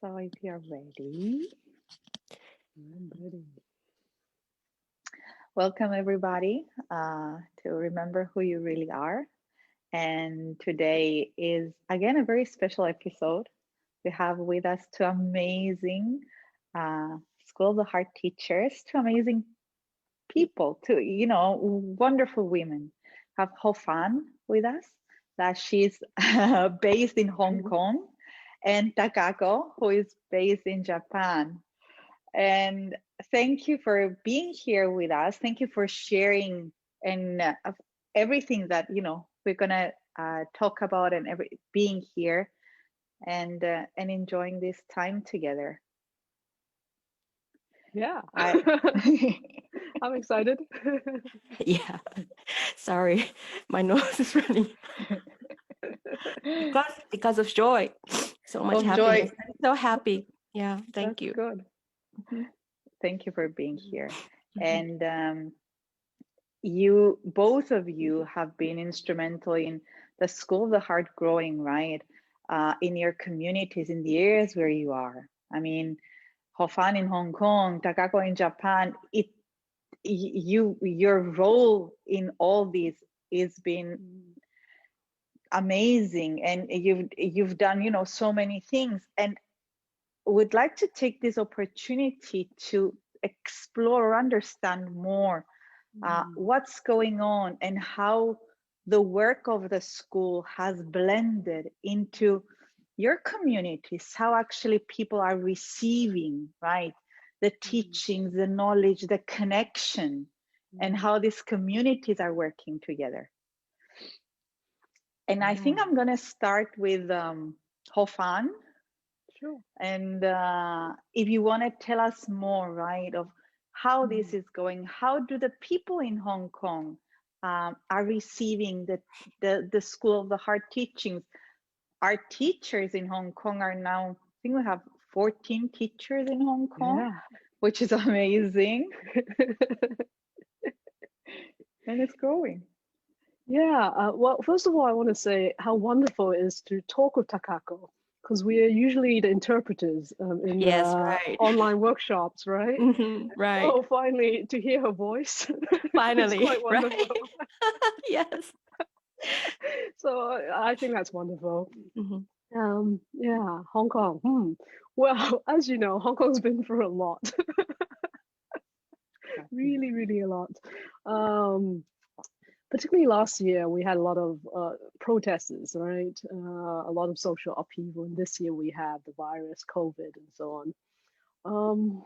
So if you're ready, I'm ready. Welcome everybody to Remember Who You Really Are. And today is again a very special episode. We have with us two amazing School of the Heart teachers, two amazing people, two wonderful women. We have Hofan with us, that she's based in Hong Kong, and Takako, who is based in Japan. And thank you for being here with us. Thank you for sharing and everything that we're gonna talk about, and being here and enjoying this time together. Yeah, I'm excited. Yeah, sorry, my nose is running. because of joy, so much happiness. I'm so happy. Yeah, thank you. Good. Thank you for being here. And you, both of you, have been instrumental in the School of the Heart growing, right? In your communities, in the areas where you are. I mean, Hofan in Hong Kong, Takako in Japan. Your role in all this has been amazing, and you've done so many things, and would like to take this opportunity to explore or understand more what's going on and how the work of the school has blended into your communities, how actually people are receiving, right, the teachings, the knowledge, the connection, and how these communities are working together. And I think I'm going to start with Hofan. Sure. And if you want to tell us more, right, of how this is going, how do the people in Hong Kong are receiving the School of the Heart teachings? Our teachers in Hong Kong are now, I think we have 14 teachers in Hong Kong, which is amazing. And it's growing. Yeah, well, first of all, I want to say how wonderful it is to talk with Takako, because we are usually the interpreters in online workshops, right? Right. Oh, finally, to hear her voice. Finally. It's quite wonderful. Right? Yes. So I think that's wonderful. Yeah, Hong Kong. Well, as you know, Hong Kong's been through a lot. Really, really a lot. Particularly last year, we had a lot of protests, right? A lot of social upheaval. And this year we have the virus, COVID, and so on.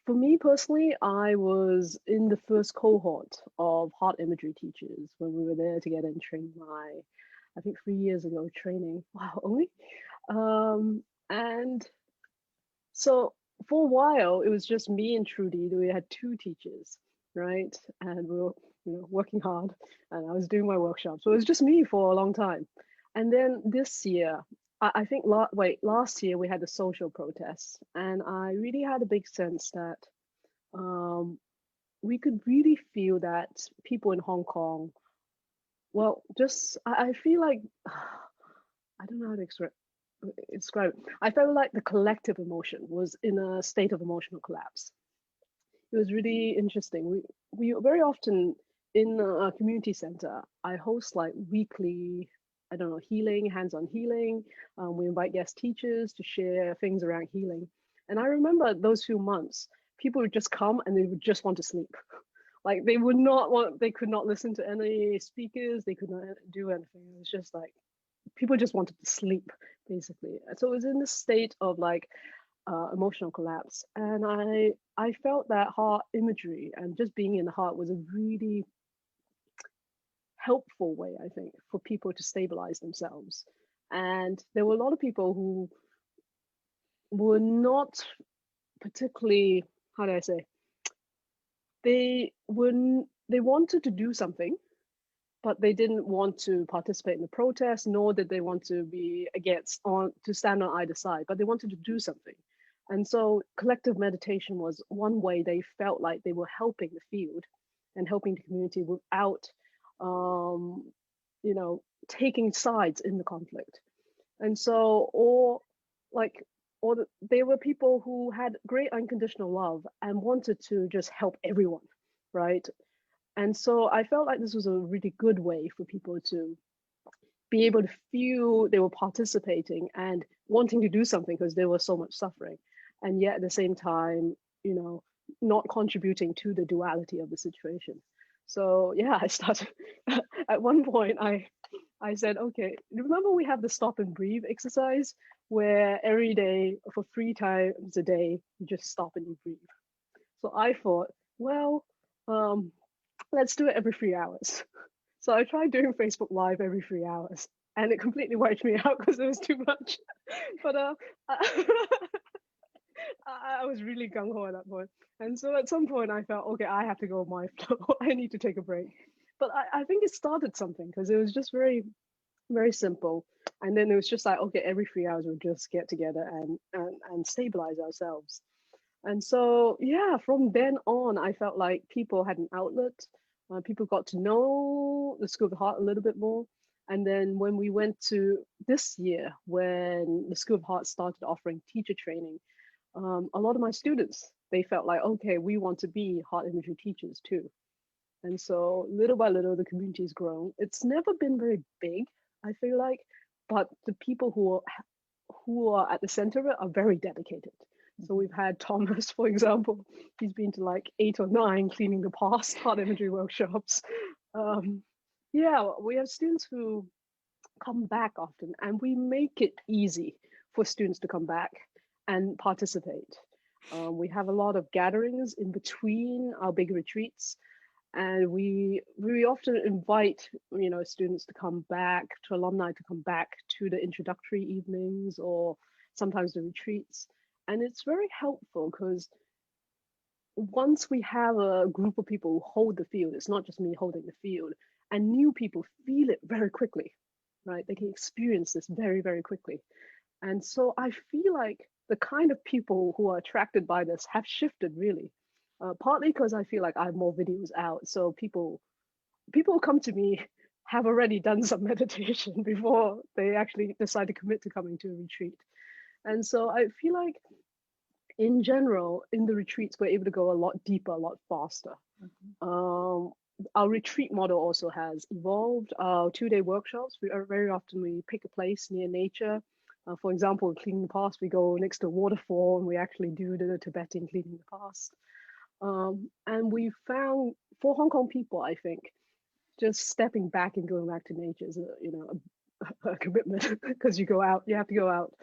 For me personally, I was in the first cohort of heart imagery teachers when we were there to get and train I think 3 years ago training. Wow, only. And so for a while, it was just me and Trudy. We had two teachers, right? And we were working hard, and I was doing my workshop. So it was just me for a long time. And then this year, I think last year we had the social protests, and I really had a big sense that we could really feel that people in Hong Kong, well, just I feel like I don't know how to describe it. I felt like the collective emotion was in a state of emotional collapse. It was really interesting. We very often in a community center, I host like weekly, I don't know, healing, hands-on healing. We invite guest teachers to share things around healing. And I remember those few months, people would just come and they would just want to sleep. Like they could not listen to any speakers. They could not do anything. It was just like, people just wanted to sleep, basically. So it was in this state of like emotional collapse. And I felt that heart imagery and just being in the heart was a really helpful way, I think, for people to stabilize themselves. And there were a lot of people who were not particularly, how do I say, they wanted to do something, but they didn't want to participate in the protest, nor did they want to be to stand on either side, but they wanted to do something. And so collective meditation was one way they felt like they were helping the field and helping the community without, taking sides in the conflict. And so, they were people who had great unconditional love and wanted to just help everyone, right? And so I felt like this was a really good way for people to be able to feel they were participating and wanting to do something because there was so much suffering, and yet at the same time, not contributing to the duality of the situation. So yeah, I started at one point. I said, okay, remember we have the stop and breathe exercise where every day for 3 times a day you just stop and you breathe. So I thought, well, let's do it every 3 hours. So I tried doing Facebook Live every 3 hours, and it completely wiped me out because it was too much. But I was really gung ho at that point. And so at some point I felt, okay, I have to go on my flow. I need to take a break. But I think it started something because it was just very, very simple. And then it was just like, okay, every 3 hours we'll just get together and stabilize ourselves. And so, yeah, from then on, I felt like people had an outlet. People got to know the School of the Heart a little bit more. And then when we went to this year, when the School of Heart started offering teacher training, a lot of my students, they felt like, okay, we want to be heart imagery teachers too. And so little by little, the community's grown. It's never been very big, I feel like, but the people who are at the center of it are very dedicated. So we've had Thomas, for example, he's been to like 8 or 9 cleaning the past heart imagery workshops. Yeah, we have students who come back often, and we make it easy for students to come back and participate. We have a lot of gatherings in between our big retreats, and we often invite students to come back, to alumni to come back to the introductory evenings or sometimes the retreats. And it's very helpful because once we have a group of people who hold the field, it's not just me holding the field, and new people feel it very quickly, right? They can experience this very, very quickly. And so I feel like the kind of people who are attracted by this have shifted really, partly because I feel like I have more videos out. So people who come to me have already done some meditation before they actually decide to commit to coming to a retreat. And so I feel like in general, in the retreats, we're able to go a lot deeper, a lot faster. Our retreat model also has evolved. Our 2-day workshops, very often we pick a place near nature. For example, cleaning the past, we go next to a waterfall and we actually do the Tibetan cleaning the past. And we found for Hong Kong people, I think, just stepping back and going back to nature is a commitment because you have to go out,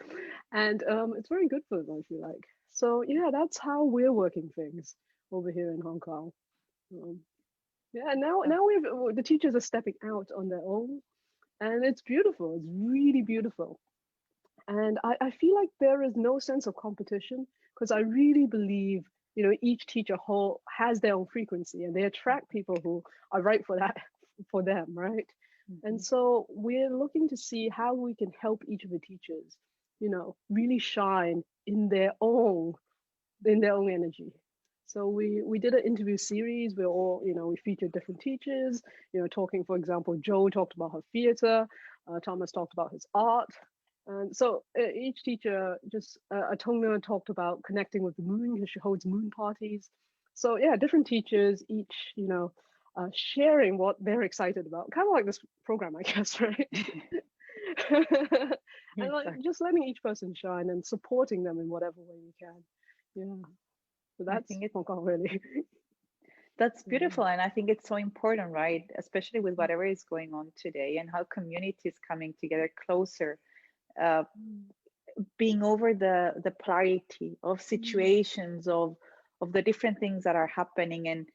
and it's very good for them, I feel like. So yeah, that's how we're working things over here in Hong Kong. Yeah, now the teachers are stepping out on their own, and it's beautiful. It's really beautiful. And I feel like there is no sense of competition because I really believe, each teacher has their own frequency and they attract people who are right for that, for them, right? And so we're looking to see how we can help each of the teachers, really shine in their own energy. So we did an interview series where we featured different teachers, talking, for example, Joe talked about her theater, Thomas talked about his art. And so each teacher, Atonga talked about connecting with the moon because she holds moon parties. So yeah, different teachers, each, sharing what they're excited about. Kind of like this program, I guess, right? And just letting each person shine and supporting them in whatever way we can. Yeah. So that's Hong Kong, really. That's beautiful. And I think it's so important, right? Especially with whatever is going on today and how communities coming together closer, being over the polarity of situations, of the different things that are happening, and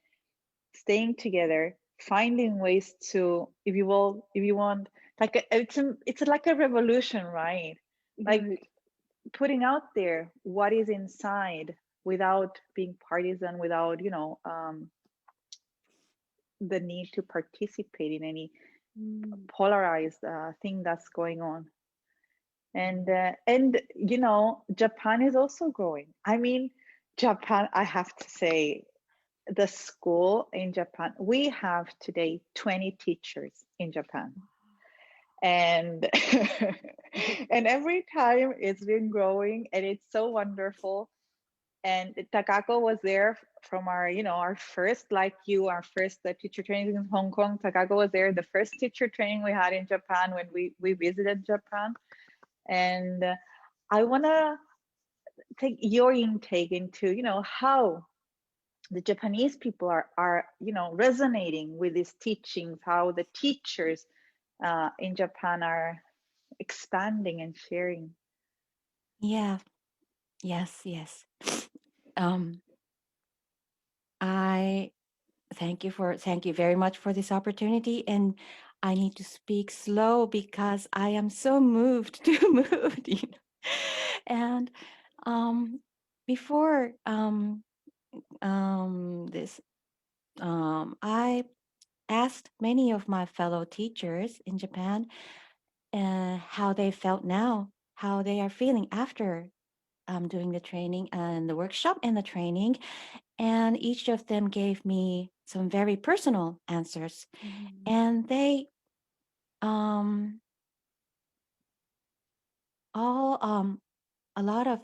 staying together, finding ways to, if you want, like it's like a revolution, right? Like putting out there what is inside without being partisan, without the need to participate in any polarized thing that's going on. And Japan is also growing. I mean, Japan, I have to say, the school in Japan, we have today 20 teachers in Japan. And and every time it's been growing, and it's so wonderful. And Takako was there from our, our first, like you, our first teacher training in Hong Kong. Takako was there, the first teacher training we had in Japan when we visited Japan. And I want to take your intake into, how the Japanese people are resonating with these teachings, how the teachers in Japan are expanding and sharing. Yeah. Yes. Yes. Um, I thank you very much for this opportunity, and I need to speak slow because I am so moved to moved, and um, before this, I asked many of my fellow teachers in Japan how they felt now, how they are feeling after doing the training and the workshop and the training. And each of them gave me some very personal answers. And they um, all, a lot of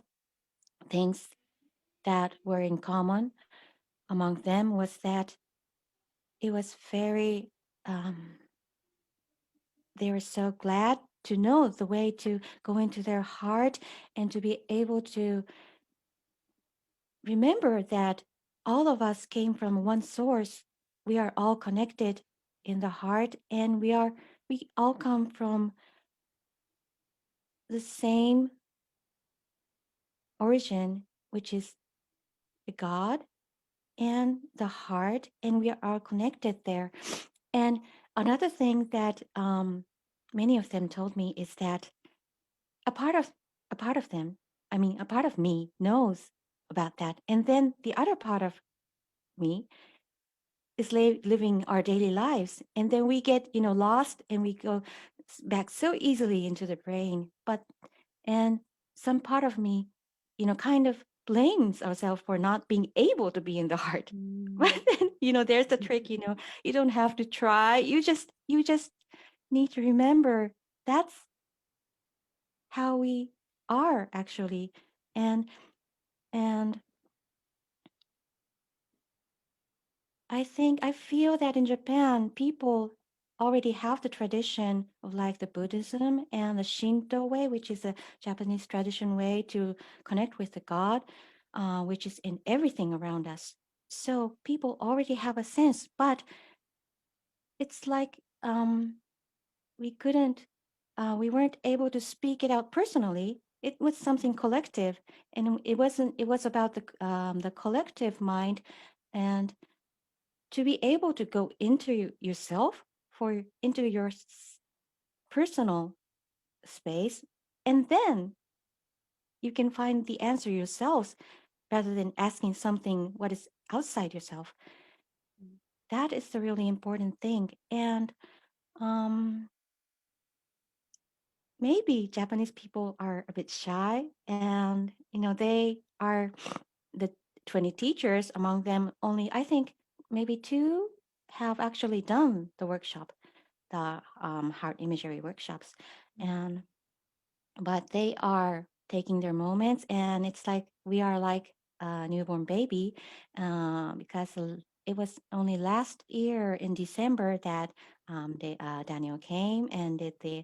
things that were in common among them was that it was very, um, they were so glad to know the way to go into their heart and to be able to remember that all of us came from one source. We are all connected in the heart, and we all come from the same origin, which is the God and the heart, and we are connected there. And another thing that many of them told me is that a part of a part of them, I mean, a part of me knows about that, and then the other part of me is living our daily lives, and then we get lost, and we go back so easily into the brain. But and some part of me kind of blames ourselves for not being able to be in the heart. But then there's the trick. You don't have to try, you just need to remember that's how we are actually. And and I feel that in Japan, people already have the tradition of like the Buddhism and the Shinto way, which is a Japanese tradition way to connect with the God, which is in everything around us. So people already have a sense, but it's like we couldn't, we weren't able to speak it out personally. It was something collective, and it wasn't. It was about the collective mind, and to be able to go into yourself for into your personal space, and then you can find the answer yourselves rather than asking something what is outside yourself. That is the really important thing. And um, maybe Japanese people are a bit shy, and they are the 20 teachers. Among them, only I think maybe two have actually done the workshop, the heart imagery workshops. And but they are taking their moments, and it's like we are like a newborn baby, because it was only last year in December that Daniel came and did the,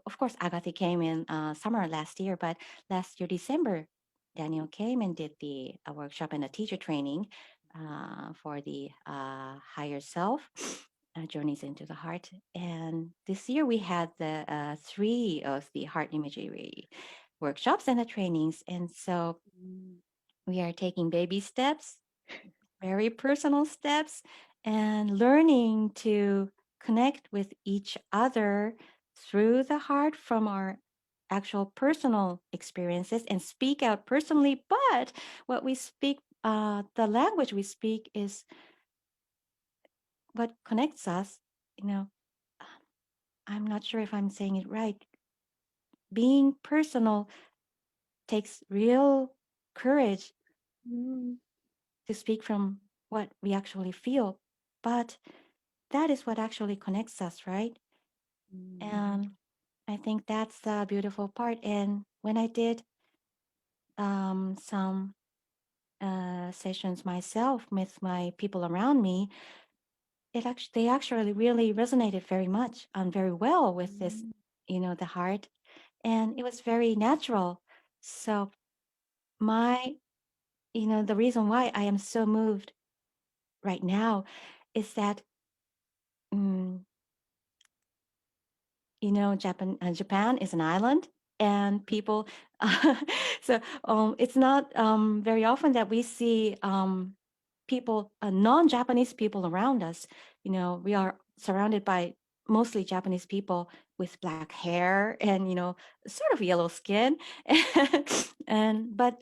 of course Agathi came in summer last year, but last year December Daniel came and did the workshop and a teacher training for the higher self, journeys into the heart. And this year we had the three of the heart imagery workshops and the trainings. And so we are taking baby steps, very personal steps, and learning to connect with each other through the heart from our actual personal experiences and speak out personally. But what we speak, the language we speak is what connects us, you know. I'm not sure if I'm saying it right. Being personal takes real courage to speak from what we actually feel, but that is what actually connects us, right? And I think that's the beautiful part. And when I did some sessions myself with my people around me, they actually really resonated very much and very well with this, the heart, and it was very natural. So my, the reason why I am so moved right now is that, mm, Japan is an island, and people. So it's not very often that we see people, non-Japanese people around us. We are surrounded by mostly Japanese people with black hair and sort of yellow skin, and but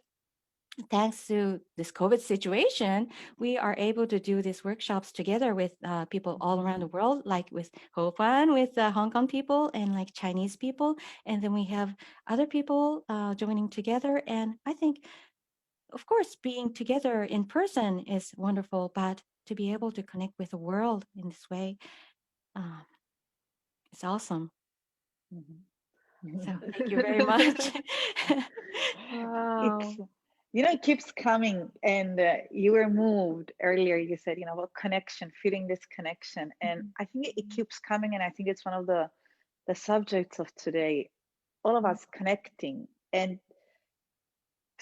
thanks to this COVID situation, we are able to do these workshops together with people all around the world, like with Hofan, with Hong Kong people, and like Chinese people. And then we have other people joining together. And I think, of course, being together in person is wonderful, but to be able to connect with the world in this way, um, it's awesome. So thank you very much. It's, Wow. it keeps coming. And you were moved earlier. You said, about connection, feeling this connection. And I think it keeps coming. And I think it's one of the subjects of today, all of us connecting. And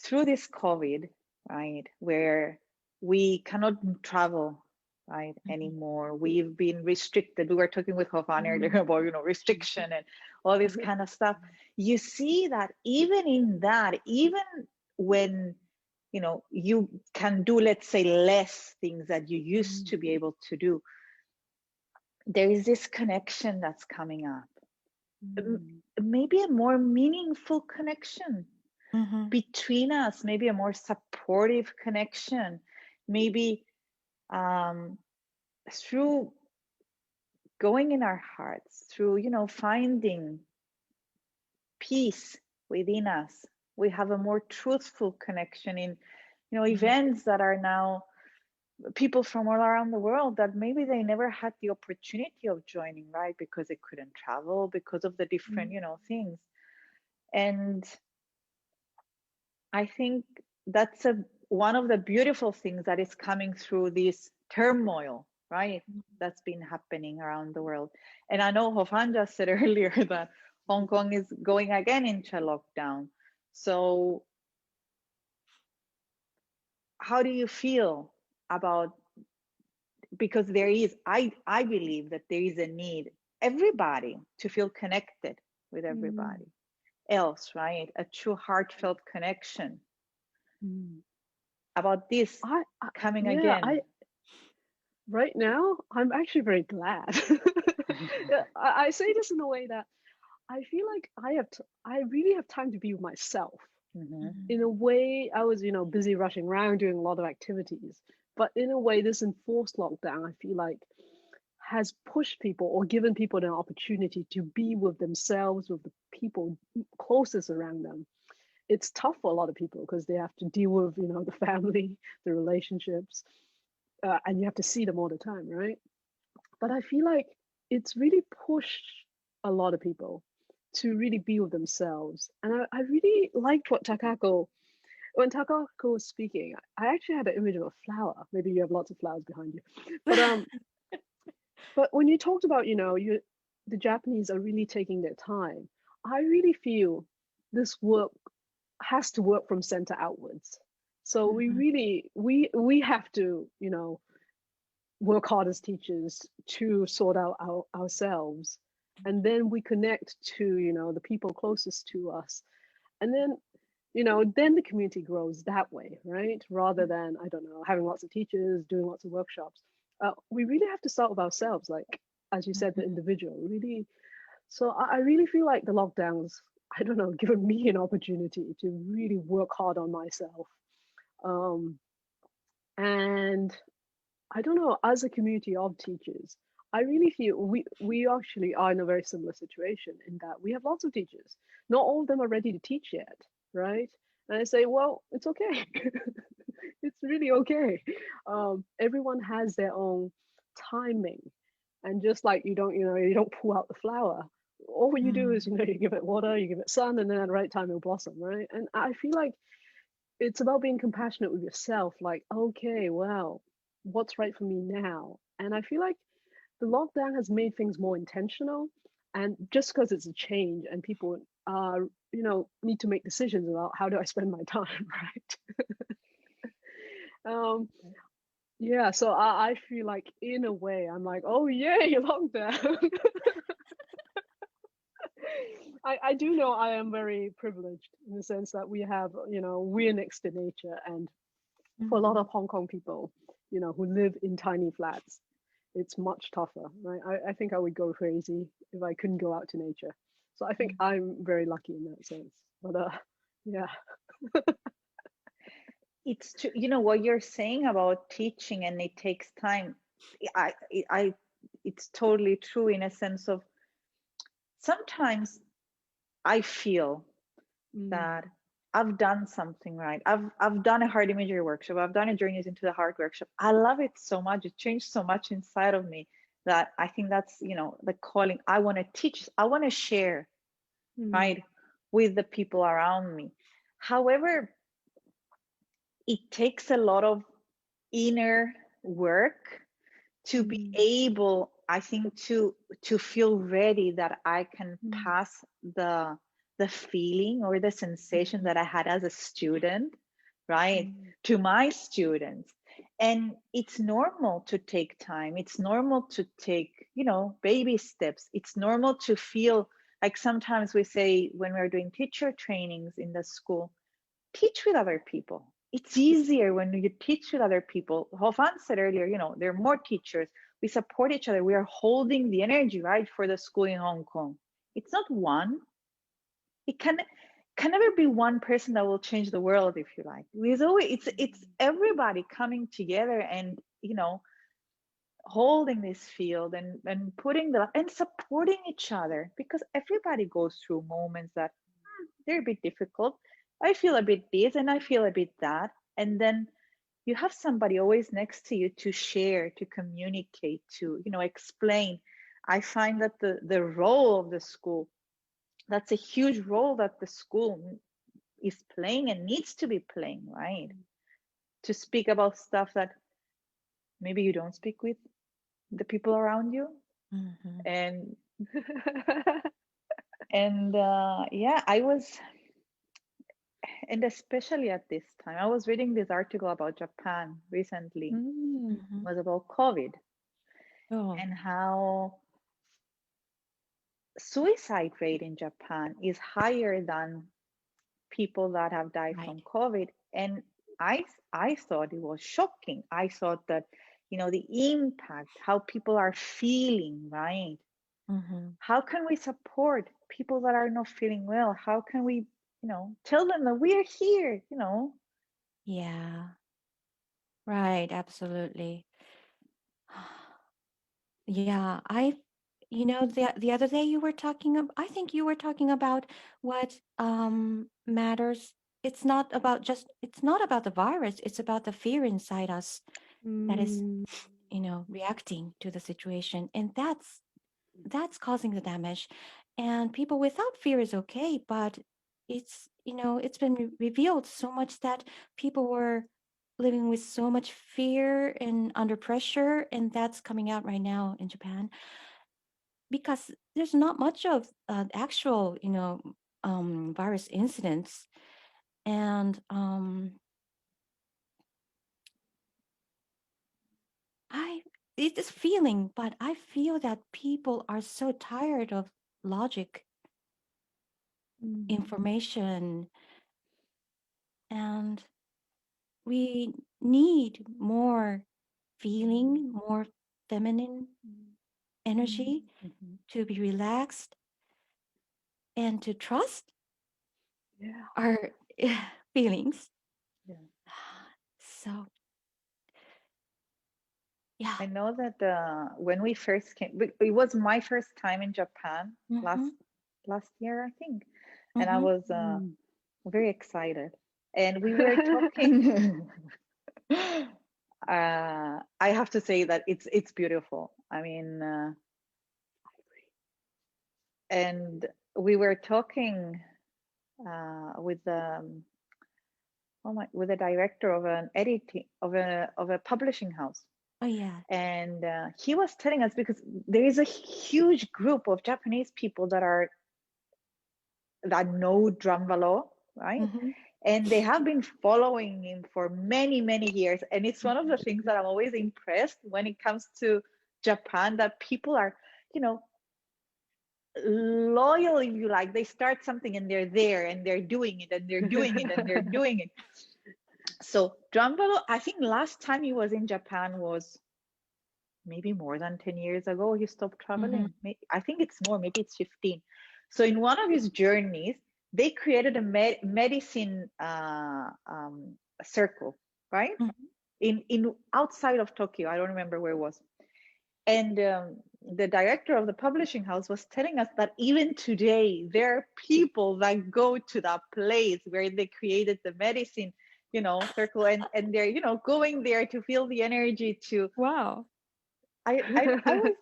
through this COVID, right, where we cannot travel, right, anymore. We've been restricted. We were talking with Hofan earlier about, restriction and all this kind of stuff. You see that even in that, even when, you can do, let's say, less things that you used to be able to do, there is this connection that's coming up. Maybe a more meaningful connection Mhm. between us, maybe a more supportive connection, maybe um, through going in our hearts, through, finding peace within us. We have a more truthful connection in, events that are now people from all around the world that maybe they never had the opportunity of joining, right? Because they couldn't travel, because of the different, things. And I think that's one of the beautiful things that is coming through this turmoil, right? That's been happening around the world. And I know Hofan just said earlier that Hong Kong is going again into lockdown. So how do you feel about, because I believe that there is a need, everybody to feel connected with everybody else, right? A true heartfelt connection about this coming Yeah, again. right now, I'm actually very glad. Yeah, I say this in a way that I feel like I really have time to be with myself. Mm-hmm. In a way, I was, busy rushing around doing a lot of activities. But in a way, this enforced lockdown, I feel like, has pushed people or given people an opportunity to be with themselves, with the people closest around them. It's tough for a lot of people because they have to deal with, the family, the relationships, and you have to see them all the time, right? But I feel like it's really pushed a lot of people to really be with themselves. And I really liked what Takako, when Takako was speaking, I actually had an image of a flower. Maybe you have lots of flowers behind you. But when you talked about, the Japanese are really taking their time, I really feel this work has to work from center outwards. So we really we have to, work hard as teachers to sort out ourselves, and then we connect to, the people closest to us, and then, then the community grows that way, right? Rather than, I don't know, having lots of teachers doing lots of workshops. We really have to start with ourselves, like as you said, the individual really. So I really feel like the lockdowns, I don't know, given me an opportunity to really work hard on myself. um, and I don't know, as a community of teachers, I really feel we actually are in a very similar situation in that we have lots of teachers. Not all of them are ready to teach yet, right? And I say, well, it's okay. It's really okay. Everyone has their own timing, and just like you don't pull out the flower all you do is, Mm. you give it water, you give it sun, and then at the right time it'll blossom, right? And I feel like it's about being compassionate with yourself. Like, okay, well, what's right for me now? And I feel like the lockdown has made things more intentional. And just because it's a change and people need to make decisions about how do I spend my time, right? Yeah, so I feel like in a way I'm like, oh yay, lockdown. I do know I am very privileged in the sense that we have, we're next to nature, and for a lot Mhm. of Hong Kong people, who live in tiny flats, it's much tougher, right? I think I would go crazy if I couldn't go out to nature. So I think Mm. I'm very lucky in that sense. But yeah. It's true. You know what you're saying about teaching and it takes time. I, I, it's totally true in a sense of sometimes I feel Mm, that I've done something right. I've done a heart imagery workshop. I've done a Journeys into the Heart workshop. I love it so much. It changed so much inside of me that I think that's, the calling. I want to teach. I want to share, mm, right, with the people around me. However, it takes a lot of inner work to be mm, able, I think, to feel ready that I can mm, pass the feeling or the sensation mhm, that I had as a student, right, mm, to my students. And it's normal to take time. It's normal to take, baby steps. It's normal to feel like sometimes we say when we're doing teacher trainings in the school, teach with other people. It's easier when you teach with other people. Hofan said earlier, there are more teachers. We support each other. We are holding the energy, right, for the school in Hong Kong. It's not one. It can never be one person that will change the world, if you like. It's everybody coming together and holding this field and putting the and supporting each other because everybody goes through moments that they're a bit difficult. I feel a bit this and I feel a bit that. And then you have somebody always next to you to share, to communicate, to, explain. I find that the role of the school, that's a huge role that the school is playing and needs to be playing, right? To speak about stuff that maybe you don't speak with the people around you. Mhm. And yeah, I was, and especially at this time, I was reading this article about Japan recently. mm, Mhm. It was about COVID Oh, and how suicide rate in Japan is higher than people that have died right. from COVID. And I thought it was shocking. I thought that, the impact, how people are feeling, right? Mhm. How can we support people that are not feeling well? How can we, tell them that we are here, Yeah. Right. Absolutely. Yeah. The other day you were talking about. I think you were talking about what matters. It's not about the virus. It's about the fear inside us that is, mm, reacting to the situation, and that's causing the damage. And people without fear is okay, but it's been revealed so much that people were living with so much fear and under pressure, and that's coming out right now in Japan because there's not much of actual virus incidents. And I it's this feeling, but I feel that people are so tired of logic, mm, information, and we need more feeling, more feminine mm. energy Mhm. to be relaxed and to trust Yeah. our feelings. Yeah. So, yeah. I know that when we first came, it was my first time in Japan Mm-hmm. last year, I think, and I Mm-hmm. was Mm. very excited. And we were talking. I have to say that it's beautiful. I mean, and we were talking with with the director of an editing of a publishing house, Oh yeah. and he was telling us, because there is a huge group of Japanese people that know Drumvalo, right? Mm-hmm. And they have been following him for many, many years. And it's one of the things that I'm always impressed when it comes to Japan, that people are, you know, loyal, if you like. They start something and they're there and they're doing it and they're doing it and they're doing it. So Drumvalo, I think last time he was in Japan was maybe more than 10 years ago. He stopped Mm-hmm. traveling. I think it's more, maybe it's 15. So in one of his journeys, they created a medicine circle, right? Mm-hmm. In outside of Tokyo. I don't remember where it was. And the director of the publishing house was telling us that even today, there are people that go to that place where they created the medicine, circle, and they're, going there to feel the energy to. Wow. I was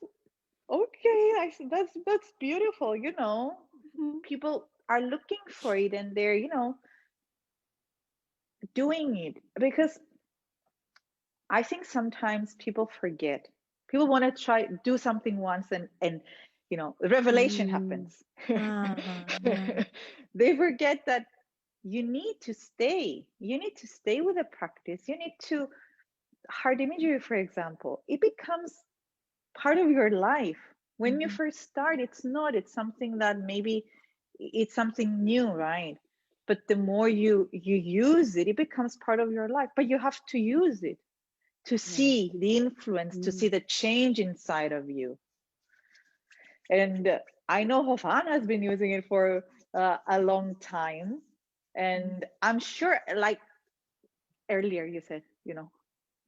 okay. I said that's beautiful. Mm-hmm. People are looking for it and they're, doing it, because I think sometimes people forget. People want to try do something once, and revelation Mm, happens. Uh-huh. Yeah. They forget that you need to stay. You need to stay with the practice. You need to hard imagery, for example. It becomes part of your life. When you Mm-hmm. first start, it's not. It's something that maybe it's something new, right? But the more you use it, it becomes part of your life. But you have to use it to yeah. see the influence, to see Mm, the change inside of you. And I know Hofan has been using it for a long time. mm, And I'm sure, like earlier, you said,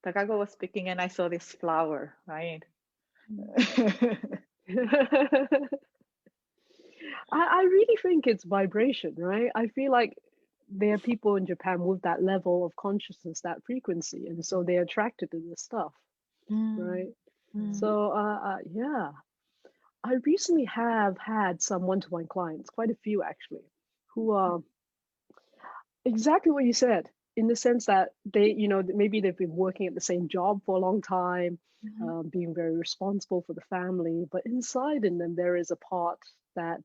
Takako was speaking and I saw this flower, right? mm. I really think it's vibration, right? I feel like there are people in Japan with that level of consciousness, that frequency, and so they're attracted to this stuff, right? Mm-hmm. So, yeah, I recently have had some one-to-one clients, quite a few actually, who are exactly what you said, in the sense that they, maybe they've been working at the same job for a long time, Mm-hmm. being very responsible for the family, but inside in them there is a part that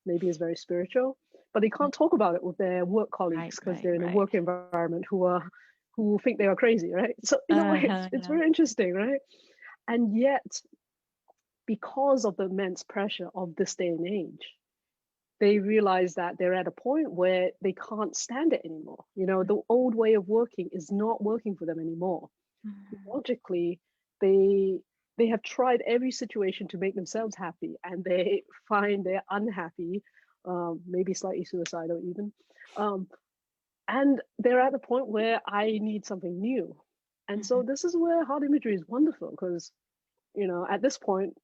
maybe is very spiritual, but they can't talk about it with their work Right, colleagues because right, they're in a right. work environment who think they are crazy, right? So in a way, Uh-huh. it's Yeah. very interesting, right? And yet, because of the immense pressure of this day and age, they realize that they're at a point where they can't stand it anymore. The old way of working is not working for them anymore. Mm-hmm. Logically, they they have tried every situation to make themselves happy, and they find they're unhappy, maybe slightly suicidal even, um, and they're at the point where I need something new. And Mm-hmm. so this is where heart imagery is wonderful, because at this point,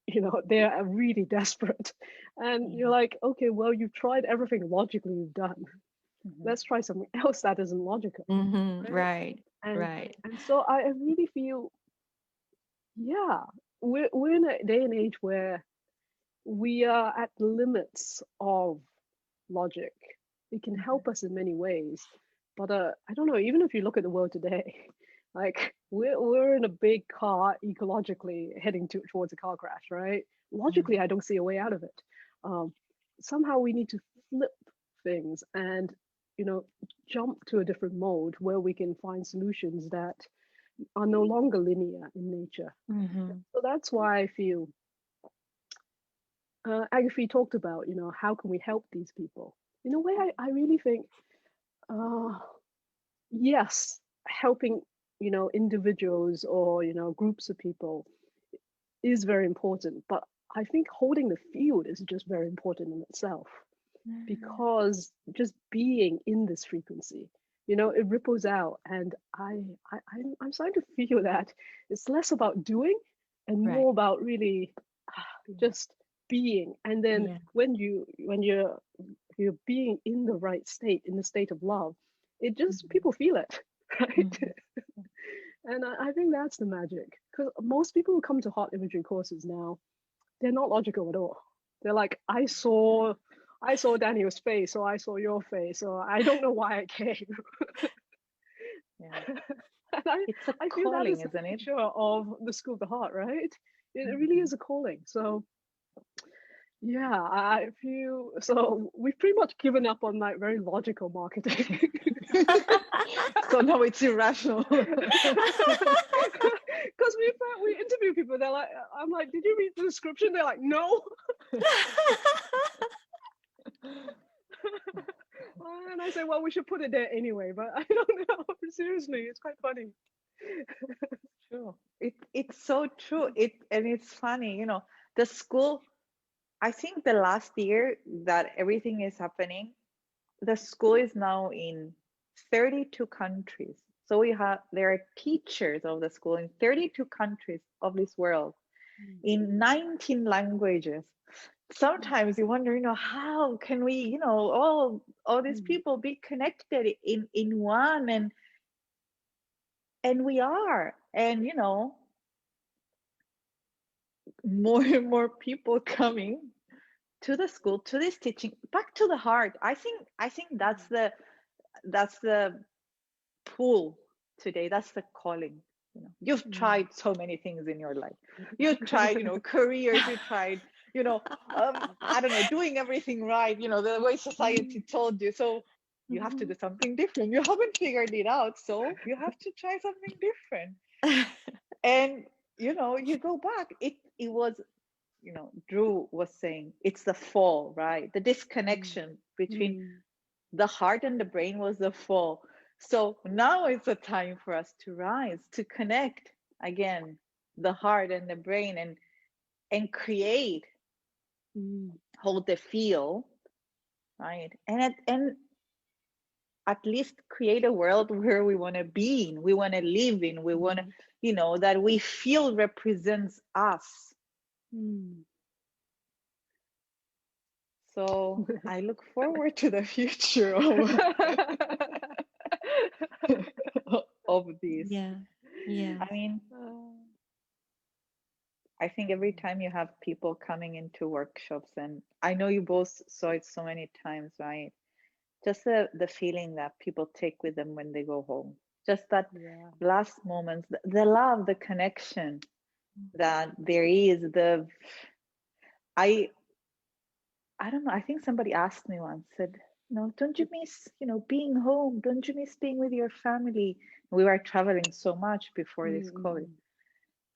they're really desperate. And you're Yeah. like, okay, well, you've tried everything logically you've done. Mhm. Let's try something else that isn't logical, Mm-hmm. right? Right, And right. and so I really feel, yeah, we're in a day and age where we are at the limits of logic. It can Mhm. help us in many ways, but I don't know. Even if you look at the world today, like we're in a big car ecologically heading towards a car crash, right? Logically, Mhm. I don't see a way out of it. Um, Somehow we need to flip things and you know jump to a different mode where we can find solutions that are no longer linear in nature. Mm-hmm. So that's why I feel Agathi talked about, how can we help these people? In a way, I really think, uh, yes, helping, individuals or, groups of people is very important. But I think holding the field is just very important in itself, Mm-hmm. because just being in this frequency, it ripples out. And I'm starting to feel that it's less about doing and Right. more about really Yeah. just being. And then Yeah. when you're being in the right state, in the state of love, it just Mhm. people feel it, right? Mm-hmm. And I think that's the magic, because most people who come to heart imagery courses now, they're not logical at all. They're like, I saw Daniel's face, so I saw your face, so I don't know why I came. Yeah. And It's a I feel that calling, is the isn't it? nature of the School of the Heart, right? It really Mhm. is a calling. So yeah, I feel so we've pretty much given up on like very logical marketing. So now it's irrational. Because we interview people, they're like, I'm like, did you read the description? They're like, no. And I say, well, we should put it there anyway, but I don't know. Seriously, it's quite funny. True. It's so true. And it's funny, the school, I think the last year that everything is happening, the school is now in 32 countries. So there are teachers of the school in 32 countries of this world in 19 languages. Sometimes you wonder, how can we, all these people be connected in one, and we are. And more and more people coming to the school, to this teaching, back to the heart. I think that's the pull today. That's the calling. You've tried so many things in your life. You've tried, careers. You tried, I don't know, doing everything right, the way society told you. So you have to do something different. You haven't figured it out, so you have to try something different. And you go back. It was, Drew was saying, it's the fall, right? The disconnection between the heart and the brain was the fall. So now it's a time for us to rise, to connect again the heart and the brain, and create, hold the feel, right? And at least create a world where we want to be in, we want to live in, we want to, that we feel represents us. So I look forward to the future of this. Yeah. Yeah. I mean, I think every time you have people coming into workshops, and I know you both saw it so many times, right? Just the feeling that people take with them when they go home. Just that last moments, the love, the connection that there is, I I don't know. I think somebody asked me once, said, don't you miss, being home? Don't you miss being with your family? We were traveling so much before this COVID.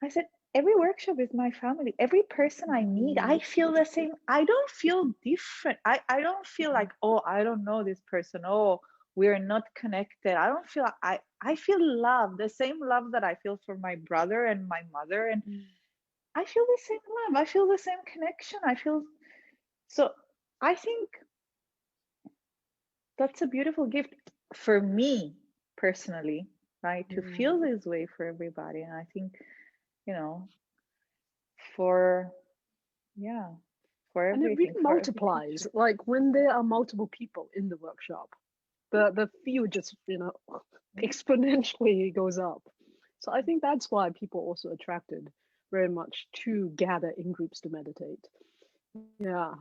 I said, every workshop is my family. Every person I meet, I feel the same. I don't feel different. I don't feel like, oh, I don't know this person. Oh, we're not connected. I don't feel, I feel love, the same love that I feel for my brother and my mother. And I feel the same love. I feel the same connection. So I think that's a beautiful gift for me personally, right? To feel this way for everybody. And I think, you know, for, yeah, for And it everything, really for every multiplies. teacher. Like when there are multiple people in the workshop, the field just exponentially goes up. So I think that's why people also attracted very much to gather in groups to meditate. Yeah.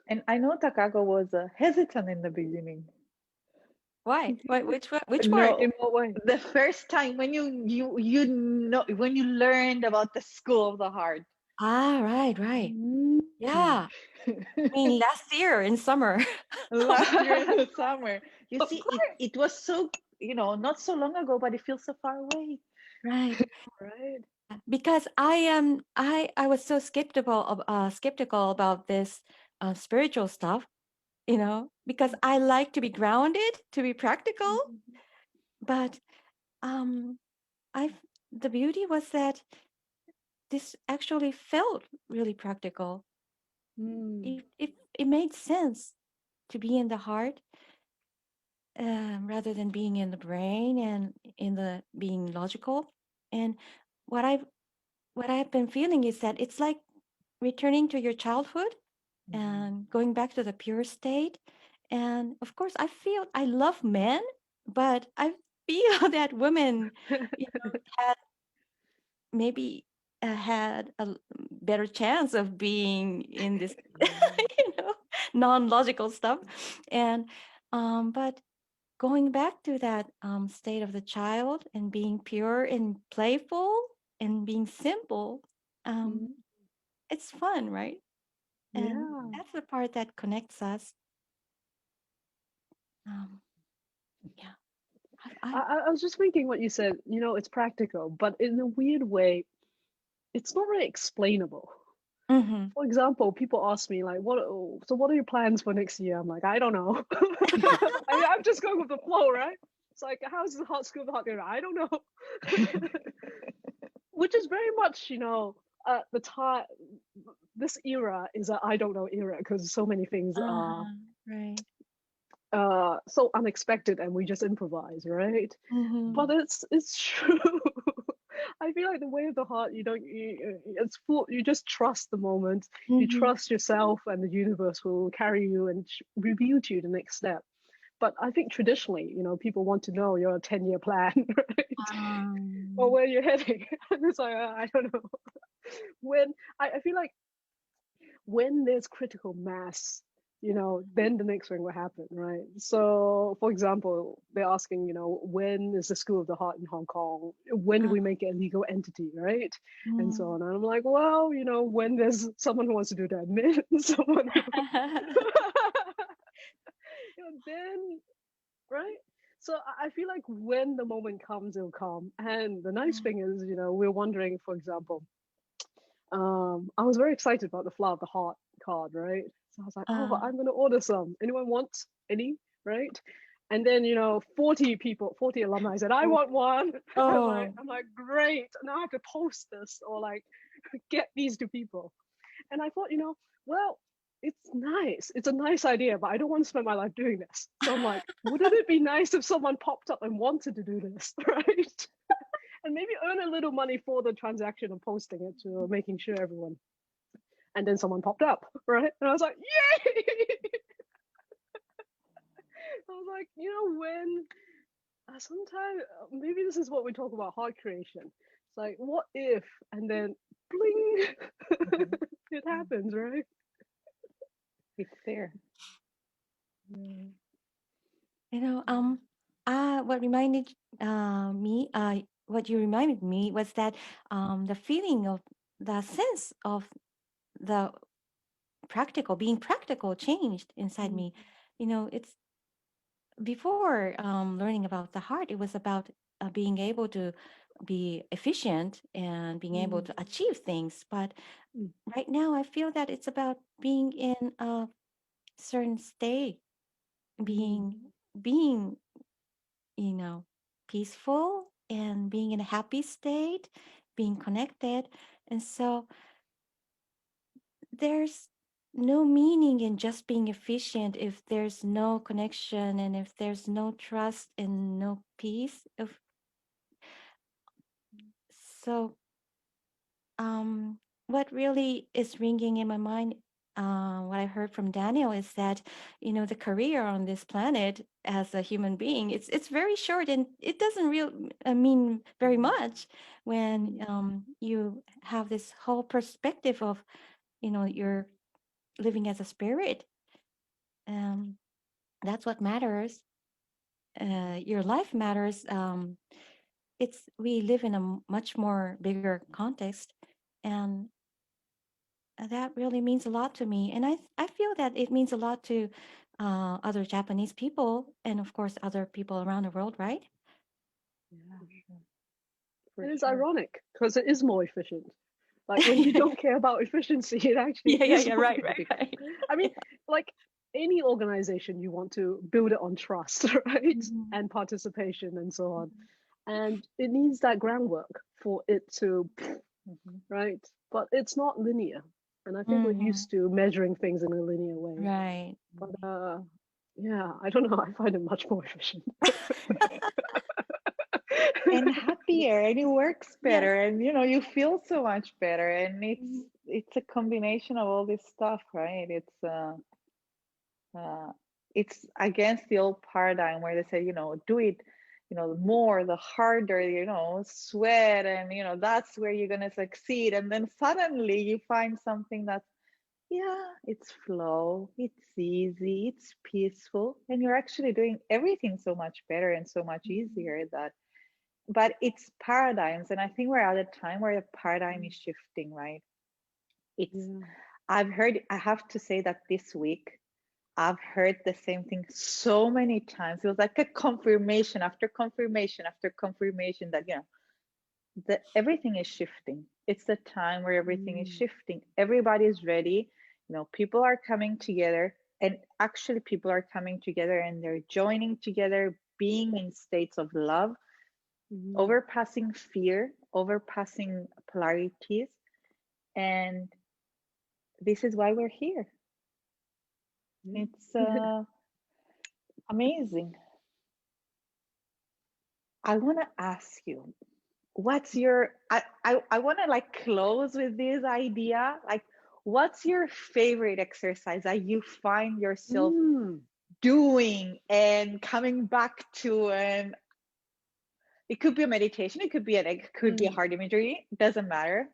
And I know Takako was hesitant in the beginning. Why? Which part? No, In what way? the first time when when you learned about the School of the Heart. Right. Yeah. I mean, last year in summer. Last year in the summer. You Of see, course. it was so, not so long ago, but it feels so far away. Right. Right. Because I was so skeptical about this spiritual stuff, because I like to be grounded, to be practical, but um I the beauty was that this actually felt really practical. It made sense to be in the heart, rather than being in the brain and in the being logical. And what I've what I've been feeling is that it's like returning to your childhood and going back to the pure state. And of course, I love men, but I feel that women, had maybe had better chance of being in this, Yeah. non-logical stuff. And but going back to that state of the child and being pure and playful and being simple, um, Mm, it's fun, right? And yeah. that's the part that connects us. Um, yeah, I I was just thinking what you said, it's practical, but in a weird way, it's not really explainable. mm-hmm. For example, people ask me like, what are your plans for next year? I'm like, I don't know. I'm just going with the flow, right? It's like, how's the hot school hot dinner? I don't know. Which is very much, the time. This era is a I don't know era because so many things are Right. so unexpected and we just improvise, right? Mm-hmm. But it's true. I feel like the way of the heart, it's full. You just trust the moment. You Mm-hmm. trust yourself, and the universe will carry you and reveal to you the next step. But I think traditionally, people want to know your 10-year plan, right? Or Um, where you're heading. And it's like, I don't know. When I feel like when there's critical mass, then the next thing will happen, right? So, for example, they're asking, when is the School of the Heart in Hong Kong? When do uh, we make it a legal entity, right? And so mm. on. And I'm like, well, when there's someone who wants to do the admin, someone who, then, right? So I feel like when the moment comes, it'll come. And the nice thing is, we're wondering, for example, I was very excited about the Flower of the Heart card, right? So I was like, oh, uh, I'm gonna order some. Anyone want any? Right? And then 40 people, 40 alumni said, I oh, want one. oh, I'm like, great. Now I have to post this or like get these to people. And I thought, well, it's nice. It's a nice idea, but I don't want to spend my life doing this. So I'm like, wouldn't it be nice if someone popped up and wanted to do this, right? And maybe earn a little money for the transaction of posting it to making sure everyone. And then someone popped up, right? And I was like, yay! I was like, when sometimes maybe this is what we talk about heart creation. It's like, what if, and then bling, Mhm. it happens, right? It's there. Yeah. you know, um, what reminded me, what you reminded me was that the feeling of the sense of the being practical changed inside Mm, me. It's before learning about the heart, it was about being able to be efficient and being able mm, to achieve things. But mm, right now, I feel that it's about being in a certain state, mm, being being you know peaceful and being in a happy state, being connected. And so there's no meaning in just being efficient if there's no connection and if there's no trust and no peace. So um what really is ringing in my mind, what I heard from Daniel, is that the career on this planet as a human being, it's very short, and it doesn't mean very much when mm, you have this whole perspective of you're living as a spirit. um that's what matters. Your life matters. It's We live in a much more bigger context, and that really means a lot to me. And I feel that it means a lot to other Japanese people, and of course other people around the world, right? yeah. For sure. For And it's sure. ironic because it is more efficient. Like when you don't care about efficiency, it actually Yeah, yeah, is yeah, more right, right, efficient. right. I mean, like any organization, you want to build it on trust, right? Mhm. And participation and so on. And it needs that groundwork for it to, Mhm. right? But it's not linear. And I think we're Mhm. used to measuring things in a linear way. Right. But yeah, I don't know. I find it much more efficient. And happier, and it works Yes. better, and you feel so much better, and it's Mm, it's a combination of all this stuff, right? Uh, it's against the old paradigm where they say, do it the more, the harder, sweat, and that's where you're going to succeed. And then suddenly you find something that's, yeah, it's flow, it's easy, it's peaceful, and you're actually doing everything so much better and so much easier. But it's paradigms, and I think we're at a time where the paradigm is shifting, right? It's Yeah. I have to say that this week I've heard the same thing so many times. It was like a confirmation after confirmation after confirmation that, that everything is shifting. It's the time where everything is shifting. Everybody is ready. People are coming together, and actually people are coming together and they're joining together, being in states of love, overpassing fear, overpassing polarities. And this is why we're here. It's amazing. I want to ask you, what's your, I want to like close with this idea. Like, what's your favorite exercise that you find yourself doing and coming back to? And it could be a meditation, it could be a heart imagery, it doesn't matter.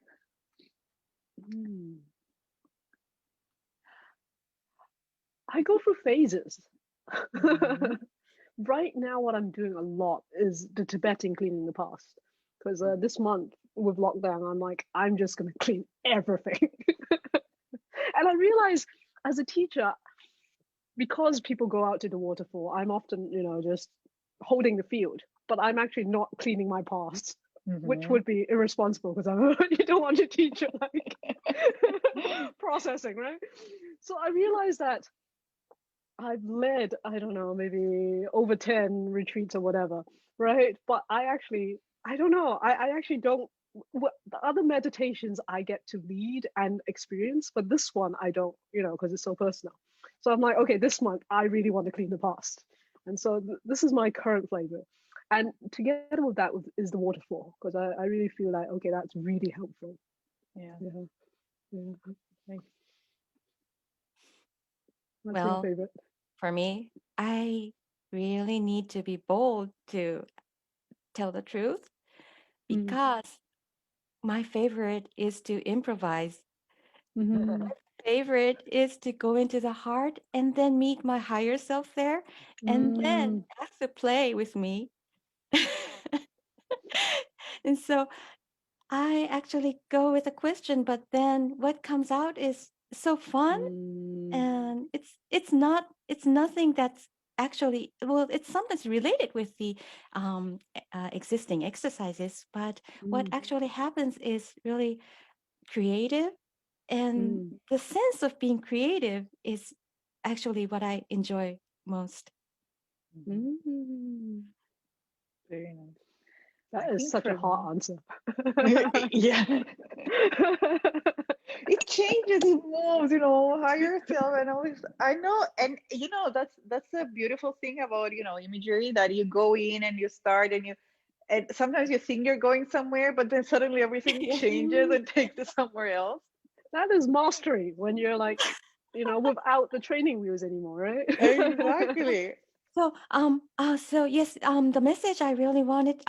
I go through phases. Right now, what I'm doing a lot is the Tibetan cleaning the past. Because this month with lockdown, I'm like, I'm just going to clean everything. And I realize as a teacher, because people go out to the waterfall, I'm often, just holding the field, but I'm actually not cleaning my past, which would be irresponsible because you don't want your teacher like processing, right? So I realized that I've led, I don't know, maybe over 10 retreats or whatever, right? But I don't know, I actually don't. The other meditations I get to lead and experience, but this one I don't, because it's so personal. So I'm like, okay, this month I really want to clean the past. And so this is my current flavor. And together with that is the waterfall, because I really feel like, okay, that's really helpful. Yeah. What's your Well, favorite? for me, I really need to be bold to tell the truth because my favorite is to improvise. Favorite is to go into the heart and then meet my higher self there and then ask to play with me. And so I actually go with a question, but then what comes out is so fun, and it's nothing that's actually, well, it's sometimes related with the existing exercises, but what actually happens is really creative, and the sense of being creative is actually what I enjoy most. Very nice. That I is think such a for hard me, answer. yeah, it changes, it moves, higher self, and always, I know, and that's a beautiful thing about imagery, that you go in and you start and sometimes you think you're going somewhere, but then suddenly everything changes and takes you somewhere else. That is mastery when you're like, without the training wheels anymore, right? Exactly. So yes, the message I really wanted,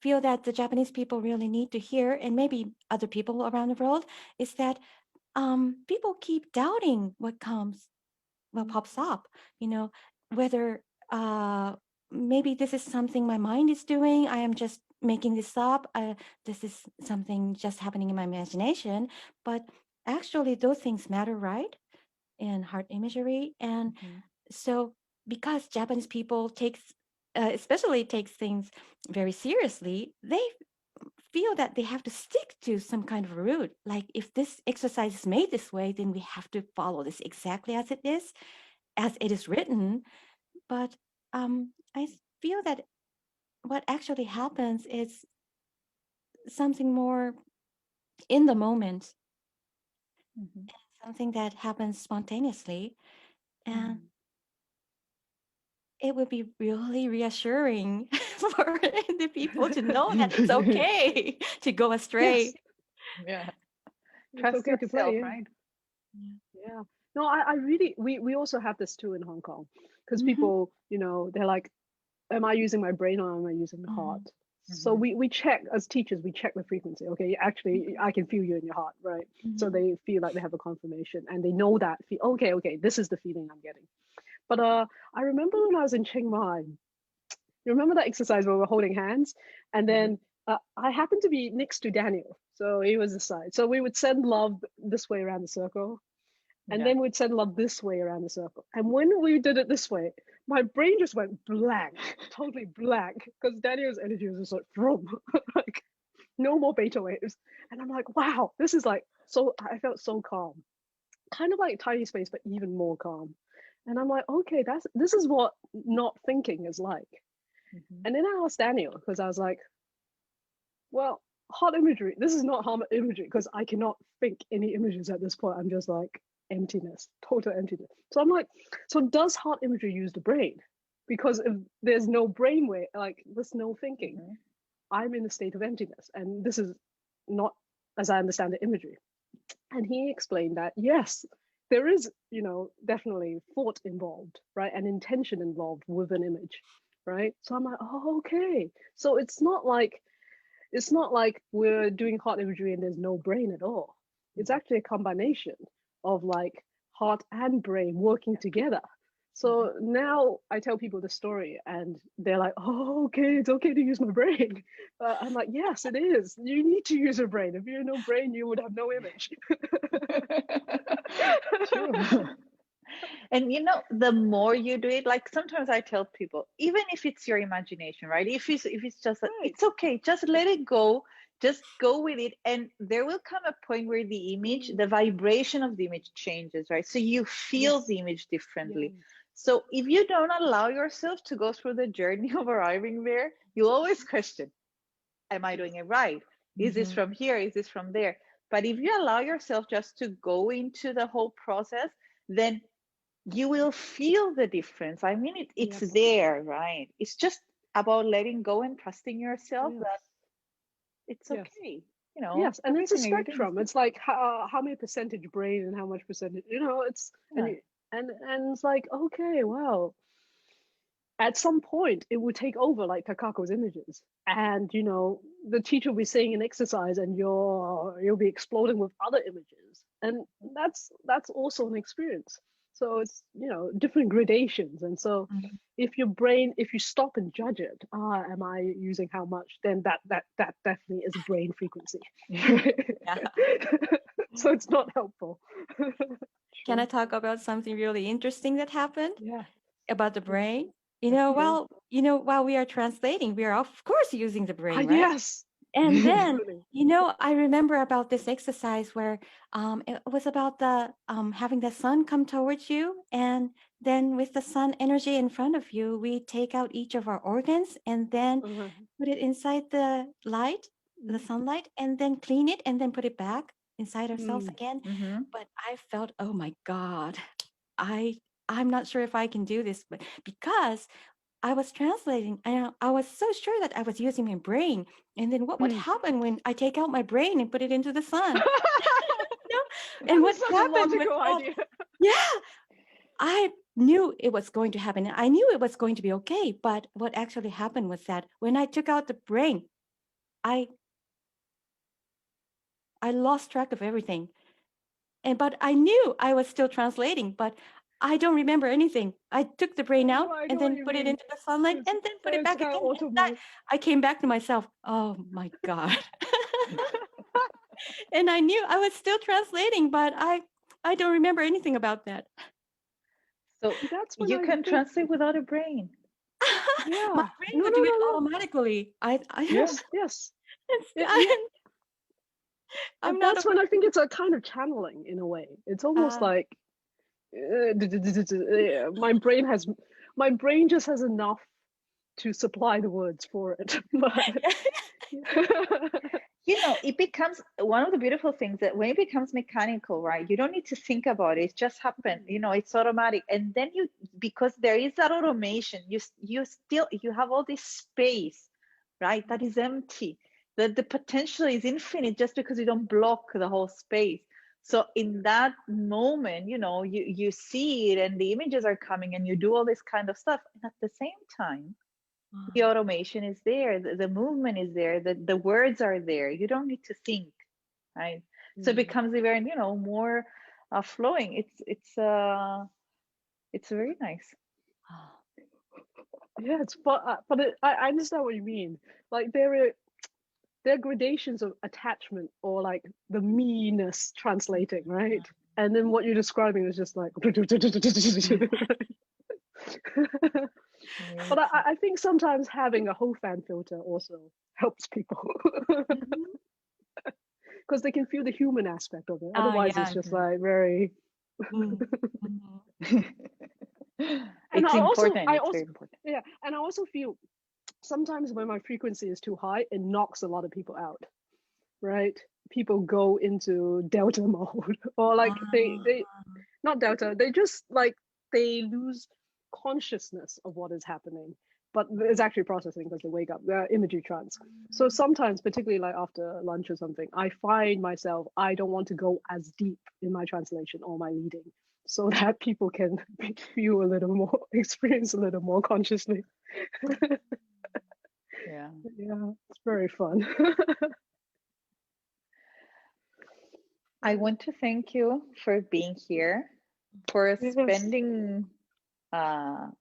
feel that the Japanese people really need to hear, and maybe other people around the world, is that people keep doubting what pops up, whether maybe this is something my mind is doing, I am just making this up, this is something just happening in my imagination, but actually those things matter, right? In heart imagery. And so because Japanese people especially takes things very seriously, they feel that they have to stick to some kind of a route. Like if this exercise is made this way, then we have to follow this exactly as it is written. But I feel that what actually happens is something more in the moment, something that happens spontaneously. And it would be really reassuring for the people to know that it's okay to go astray. Yes, Yeah. it's Trust okay to play. yourself, Yeah. right? Yeah. No, I really, we also have this too in Hong Kong, because Mhm. people, they're like, am I using my brain or am I using the heart? So we check, as teachers, we check the frequency. Okay, actually, I can feel you in your heart, right? So they feel like they have a confirmation and they know that, okay, this is the feeling I'm getting. But I remember when I was in Chiang Mai, you remember that exercise where we're holding hands? And then I happened to be next to Daniel. So he was the side. So we would send love this way around the circle. And then we'd send love this way around the circle. And when we did it this way, my brain just went blank, totally blank, because Daniel's energy was just like, vroom, like no more beta waves. And I'm like, wow, this is like, so I felt so calm, kind of like tiny space, but even more calm. And I'm like, okay, this is what not thinking is like. And then I asked Daniel, because I was like, well, heart imagery, this is not heart imagery, because I cannot think any images at this point. I'm just like, emptiness, total emptiness. So I'm like, so does heart imagery use the brain? Because if there's no brain wave, like there's no thinking, I'm in a state of emptiness. And this is not, as I understand the imagery. And he explained that, yes, there is, definitely thought involved, right? And intention involved with an image, right? So I'm like, oh, okay. So it's not like we're doing heart imagery and there's no brain at all. It's actually a combination of like heart and brain working together. So now I tell people the story and they're like, oh, okay, it's okay to use my brain. I'm like, yes, it is. You need to use your brain. If you had no brain, you would have no image. True. And the more you do it, like sometimes I tell people, even if it's your imagination, right? If it's just, it's okay, just let it go, just go with it. And there will come a point where the image, the vibration of the image changes, right? So you feel the image differently. So if you don't allow yourself to go through the journey of arriving there, you always question, am I doing it right? Is this from here? Is this from there? But if you allow yourself just to go into the whole process, then you will feel the difference. I mean, it's there, right? It's just about letting go and trusting yourself that it's okay. Yes, and it's a spectrum. It's like how many percentage brain and how much percentage, it's and it's like, okay, well, at some point it will take over, like Takako's images, and the teacher will be saying an exercise and you'll be exploding with other images, and that's also an experience. So it's different gradations. And so if you stop and judge it, am I using how much, then that definitely is brain frequency. So it's not helpful. Can I talk about something really interesting that happened? Yeah. About the brain? While we are translating, we are of course using the brain, right? Yes. And then, I remember about this exercise where it was about the having the sun come towards you, and then with the sun energy in front of you, we take out each of our organs and then put it inside the light, the sunlight, and then clean it and then put it back inside ourselves again. But I felt, oh my God, I'm not sure if I can do this, but because I was translating and I was so sure that I was using my brain. And then what would happen when I take out my brain and put it into the sun? And what happened with idea. Yeah, I knew it was going to happen. I knew it was going to be okay. But what actually happened was that when I took out the brain, I lost track of everything. But I knew I was still translating, but I don't remember anything. I took the brain out and then put it into the sunlight and then put it back again. I came back to myself. Oh my God. And I knew I was still translating, but I don't remember anything about that. So you can translate without a brain. My brain would do it automatically. Yes. That's when I think it's a kind of channeling in a way. It's almost like my brain just has enough to supply the words for it. It becomes one of the beautiful things that when it becomes mechanical, right? You don't need to think about it. It just happens. It's automatic. And then because there is that automation, you have all this space, right? That is empty. That the potential is infinite just because you don't block the whole space. So in that moment, you see it and the images are coming and you do all this kind of stuff. And at the same time, The automation is there, the movement is there, the words are there. You don't need to think, right? So it Mm. becomes even, more flowing. It's very nice. Yeah, it's but I understand what you mean. Like there are gradations of attachment or like the meanness translating, right? And then what you're describing is just like but It's, I think sometimes having a Hofan filter also helps people Mhm. because they can feel the human aspect of it. Oh, Otherwise, yeah. it's just like very. Mm, mhm. And it's important. I It's also, very important. yeah, and I also feel sometimes when my frequency is too high, it knocks a lot of people out, right? People go into delta mode, or like Ah, they not delta, they just like they lose consciousness of what is happening, but it's actually processing because they wake up. They're imagery trance. So sometimes, particularly like after lunch or something, I find myself I don't want to go as deep in my translation or my leading, so that people can feel a little more, experience a little more consciously. Yeah. Yeah, it's very fun. I want to thank you for being here, for Yes. spending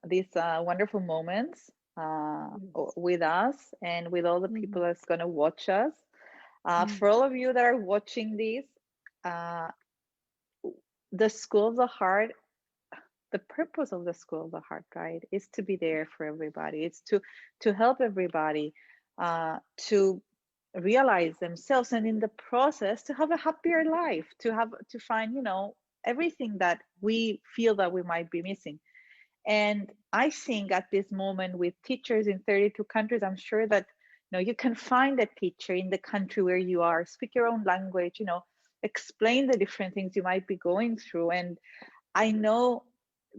these wonderful moments Yes. with us and with all the people Mhm. that's going to watch us. Mm. For all of you that are watching this, uh, the School of the Heart, the purpose of the School of the Heart, right, is to be there for everybody. It's to help everybody to realize themselves, and in the process to have a happier life, to find, everything that we feel that we might be missing. And I think at this moment, with teachers in 32 countries, I'm sure that you can find a teacher in the country where you are, speak your own language, explain the different things you might be going through. And I know,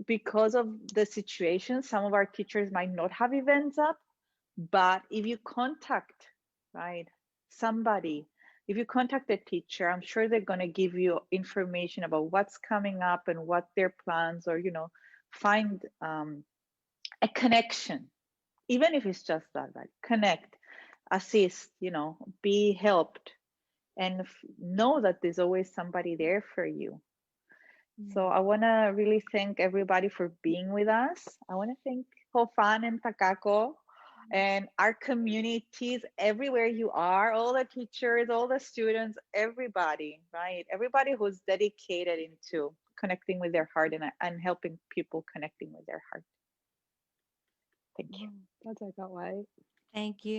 because of the situation, some of our teachers might not have events up, but if you contact, right, somebody, if you contact a teacher, I'm sure they're going to give you information about what's coming up and what their plans, or find a connection, even if it's just that, right? Connect, assist, be helped, and know that there's always somebody there for you. So I want to really thank everybody for being with us. I want to thank Hofan and Takako and our communities everywhere you are, all the teachers, all the students, everybody, right? Everybody who's dedicated into connecting with their heart, and helping people connecting with their heart. Thank you. Wow, that's like that way. Thank you.